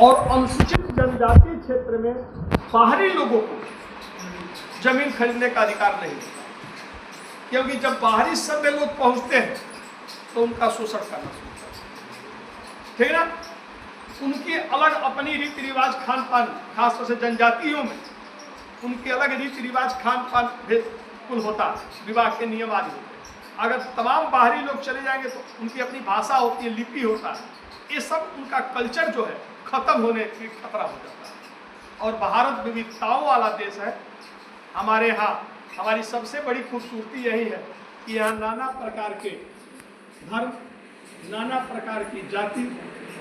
और अनुसूचित जनजातीय क्षेत्र में बाहरी लोगों को जमीन खरीदने का अधिकार नहीं, क्योंकि जब बाहरी सभ्य लोग पहुंचते हैं तो उनका शोषण करना शुरू करते हैं। ठीक ना? उनकी अलग अपनी रीति रिवाज, खान पान, खासतौर से जनजातियों में उनके अलग रीति रिवाज, खान पान कुल होता है, विवाह के नियम आदि होते हैं। अगर तमाम बाहरी लोग चले जाएंगे तो उनकी अपनी भाषा होती है, लिपि होता है, ये सब उनका कल्चर जो है खत्म होने की खतरा हो जाता है। और भारत विविधताओं वाला देश है। हमारे यहाँ हमारी सबसे बड़ी खूबसूरती यही है कि यहाँ नाना प्रकार के धर्म, नाना प्रकार की जाति,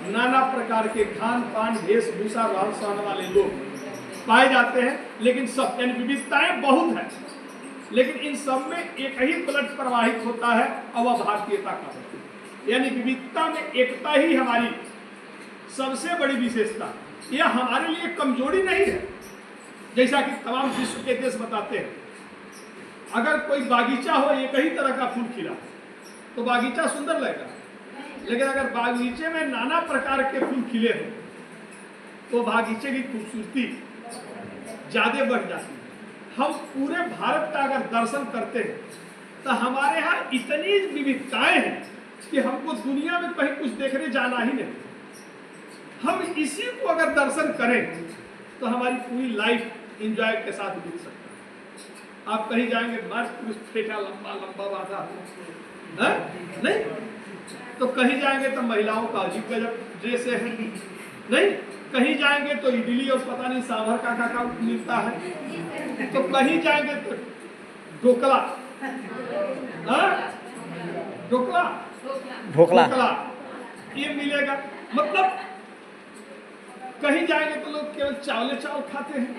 नाना प्रकार के खान पान, वेशभूषा, रहन सहन वाले लोग पाए जाते हैं। लेकिन सब यानी विविधताएं बहुत हैं, लेकिन इन सब में एक ही ब्लड प्रवाहित होता है और वह भारतीयता का होता है। यानी विविधता में एकता ही हमारी सबसे बड़ी विशेषता। यह हमारे लिए कमजोरी नहीं है। जैसा कि तमाम विश्व के देश बताते हैं, अगर कोई बागीचा हो, एक ही तरह का फूल खिला तो बागीचा सुंदर लगेगा, लेकिन अगर बागीचे में नाना प्रकार के फूल खिले हो तो बागीचे की खूबसूरती ज्यादा बढ़ जाती है। हम पूरे भारत का अगर दर्शन करते हैं तो हमारे यहाँ इतनी विविधताएं हैं कि हमको दुनिया में कहीं कुछ देखने जाना ही नहीं। हम इसी को अगर दर्शन करें तो हमारी पूरी लाइफ एंजॉय के साथ बीत सकता है। आप कहीं जाएंगे, मर्द पुरुष फेटा लंबा लंबा बांधा नहीं, तो कहीं जाएंगे तो महिलाओं का अजीब गजब ड्रेस है, नहीं, कहीं जाएंगे तो इडली और पता नहीं सांभर का मिलता है, तो कहीं जाएंगे तो ढोकला, ढोकला ये मिलेगा। मतलब कहीं जाएंगे तो लोग केवल चावल खाते हैं,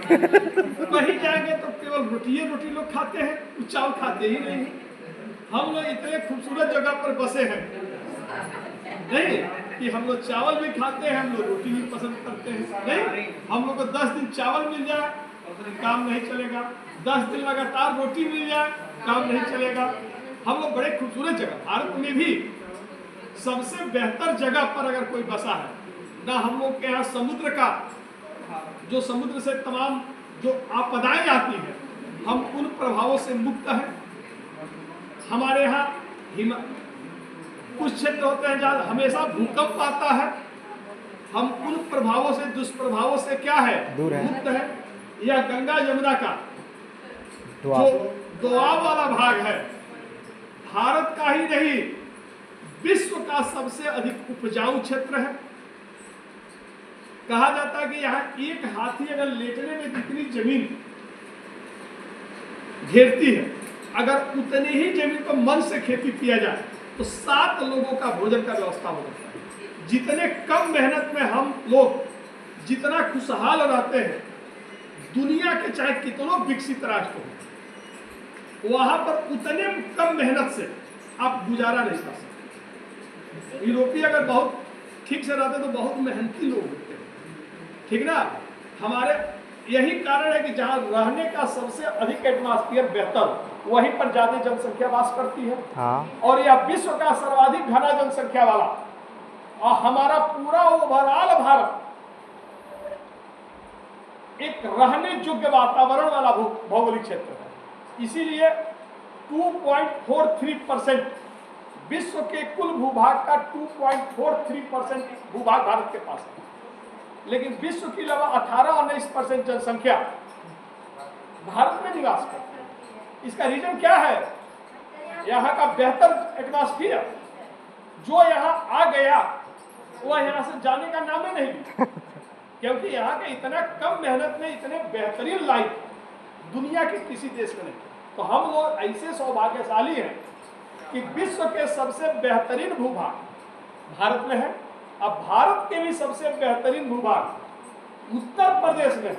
कहीं जाएंगे तो केवल रोटी लोग खाते हैं, चावल खाते ही नहीं। हम लोग इतने खूबसूरत जगह पर बसे हैं नहीं कि हम लोग चावल भी खाते हैं, हम लोग रोटी भी पसंद करते हैं। नहीं, हम लोग को 10 दिन चावल मिल जाए काम नहीं चलेगा, 10 दिन लगातार रोटी मिल जाए काम नहीं चलेगा। हम लोग बड़े खूबसूरत जगह, भारत में भी सबसे बेहतर जगह पर अगर कोई बसा है ना, हम लोग के यहाँ समुद्र का जो समुद्र से तमाम जो आपदाएं आती हैं, हम उन प्रभावों से मुक्त हैं। हमारे यहाँ कुछ क्षेत्र होते हैं जहाँ हमेशा भूकंप आता है, हम उन प्रभावों से, दुष्प्रभावों से क्या है, मुक्त है। यह गंगा यमुना का जो दोआब वाला भाग है, भारत का ही नहीं विश्व का सबसे अधिक उपजाऊ क्षेत्र है। कहा जाता है कि यहाँ एक हाथी अगर लेटने में जितनी जमीन घेरती है, अगर उतनी ही जमीन को मन से खेती किया जाए तो 7 लोगों का भोजन का व्यवस्था हो जाता है। जितने कम मेहनत में हम लोग जितना खुशहाल रहते हैं, दुनिया के चाहे कितनों विकसित राष्ट्र हो, वहां पर उतने कम मेहनत से आप गुजारा नहीं कर सकते। यूरोपीय अगर बहुत ठीक से रहते तो बहुत मेहनती लोग होते हैं, ठीक ना। हमारे यही कारण है कि जहाँ रहने का सबसे अधिक एटमॉस्फेयर बेहतर, वहीं पर ज्यादा जनसंख्या वास करती है। हाँ। और यह विश्व का सर्वाधिक घना जनसंख्या वाला और हमारा पूरा ओवरऑल भारत एक रहने योग्य वातावरण वाला भौगोलिक क्षेत्र है। इसीलिए 2.43% विश्व के कुल भूभाग का 2.43% भूभाग भारत के पास है, लेकिन विश्व की लगभग 18-19% जनसंख्या भारत में निवास करती है। इसका रीजन क्या है? यहाँ का बेहतर एटमॉस्फेयर। जो यहाँ आ गया वह यहाँ से जाने का नाम ही नहीं, क्योंकि यहाँ के इतना कम मेहनत में इतने बेहतरीन लाइफ दुनिया के किसी देश में नहीं। तो हम लोग ऐसे सौभाग्यशाली हैं कि विश्व के सबसे बेहतरीन भूभाग भारत में है। अब भारत के भी सबसे बेहतरीन भूभाग उत्तर प्रदेश में है।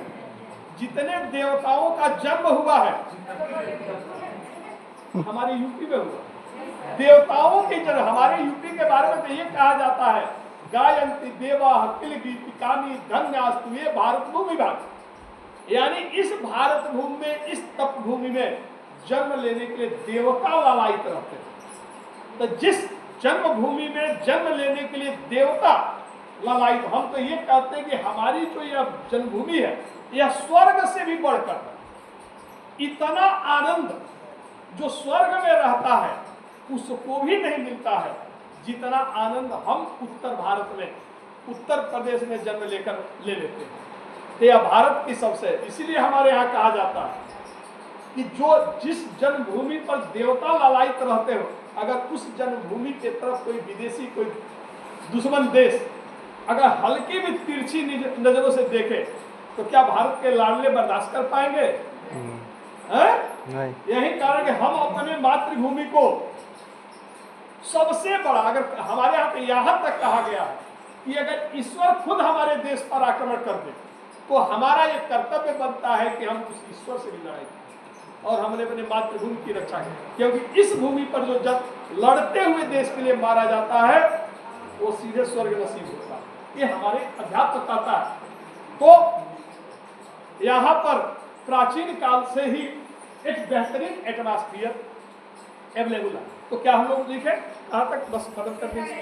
जितने देवताओं का जन्म हुआ है हमारे यूपी में हुआ। देवताओं के जन्म हमारे यूपी के बारे में तो ये कहा जाता है, गायंती देवा किल गीतिकानी धन्यास्तु ये भारत भूमि भाग। यानी इस भारत भूमि में, इस तप भूमि में जन्म लेने के लिए देवता लालायित रहते हैं। तो जिस जन्मभूमि में जन्म लेने के लिए देवता लालायित, हम तो ये कहते हैं कि हमारी जो यह जन्मभूमि है यह स्वर्ग से भी बढ़कर इतना आनंद जो स्वर्ग में रहता है उसको भी नहीं मिलता है जितना आनंद हम उत्तर भारत में, उत्तर प्रदेश में जन्म लेकर ले लेते हैं। तो यह भारत की सबसे, इसीलिए हमारे यहाँ कहा जाता है कि जो जिस जन्मभूमि पर देवता लालायित रहते हो, अगर उस जन्मभूमि के तरफ कोई विदेशी, कोई दुश्मन देश अगर हल्की भी तिरछी नजरों से देखे तो क्या भारत के लाडले बर्दाश्त कर पाएंगे? नहीं। यही कारण कि हम अपने मातृभूमि को सबसे बड़ा, अगर हमारे यहाँ पे यहाँ तक कहा गया है कि अगर ईश्वर खुद हमारे देश पर आक्रमण कर दे तो हमारा ये कर्तव्य बनता है कि हम उस ईश्वर से भी लड़ाई करें और हमने अपने मातृभूमि की रक्षा की, क्योंकि इस भूमि पर जो जब लड़ते हुए देश के लिए मारा जाता है वो सीधे स्वर्ग नसीब होता है। ये हमारे अध्यात्म कहता है। तो यहाँ पर प्राचीन काल से ही एक बेहतरीन एटमॉस्फियर अवेलेबल है। तो क्या हम लोग लिखे कहाँ तक, बस खत्म कर दीजिए।